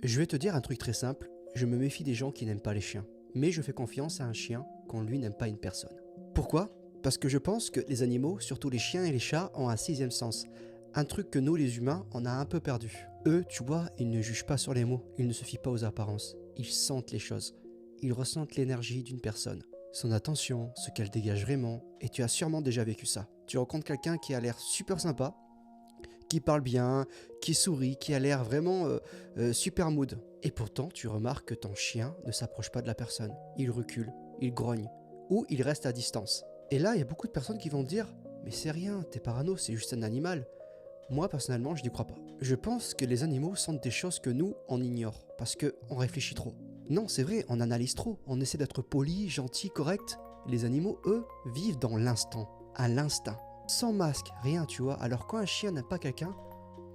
Je vais te dire un truc très simple, je me méfie des gens qui n'aiment pas les chiens. Mais je fais confiance à un chien quand lui n'aime pas une personne. Pourquoi? Parce que je pense que les animaux, surtout les chiens et les chats, ont un sixième sens. Un truc que nous les humains, on a un peu perdu. Eux, tu vois, ils ne jugent pas sur les mots, ils ne se fient pas aux apparences. Ils sentent les choses. Ils ressentent l'énergie d'une personne. Son attention, ce qu'elle dégage vraiment, et tu as sûrement déjà vécu ça. Tu rencontres quelqu'un qui a l'air super sympa, qui parle bien, qui sourit, qui a l'air vraiment super mood. Et pourtant, tu remarques que ton chien ne s'approche pas de la personne. Il recule, il grogne, ou il reste à distance. Et là, il y a beaucoup de personnes qui vont te dire « Mais c'est rien, t'es parano, c'est juste un animal ». Moi, personnellement, je n'y crois pas. Je pense que les animaux sentent des choses que nous, on ignore, parce qu'on réfléchit trop. Non, c'est vrai, on analyse trop, on essaie d'être poli, gentil, correct. Les animaux, eux, vivent dans l'instant, à l'instinct. Sans masque, rien, tu vois. Alors quand un chien n'aime pas quelqu'un,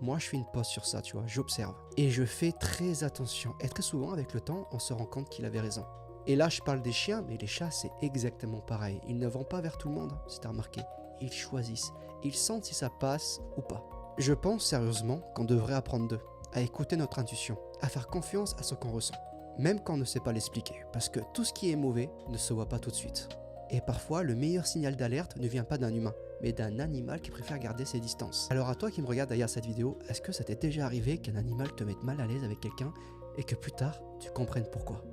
moi je fais une pause sur ça, tu vois, j'observe. Et je fais très attention. Et très souvent, avec le temps, on se rend compte qu'il avait raison. Et là, je parle des chiens, mais les chats, c'est exactement pareil. Ils ne vont pas vers tout le monde, si t'as remarqué. Ils choisissent. Ils sentent si ça passe ou pas. Je pense sérieusement qu'on devrait apprendre d'eux, à écouter notre intuition, à faire confiance à ce qu'on ressent. Même quand on ne sait pas l'expliquer, parce que tout ce qui est mauvais ne se voit pas tout de suite. Et parfois, le meilleur signal d'alerte ne vient pas d'un humain, mais d'un animal qui préfère garder ses distances. Alors à toi qui me regarde derrière cette vidéo, est-ce que ça t'est déjà arrivé qu'un animal te mette mal à l'aise avec quelqu'un et que plus tard, tu comprennes pourquoi?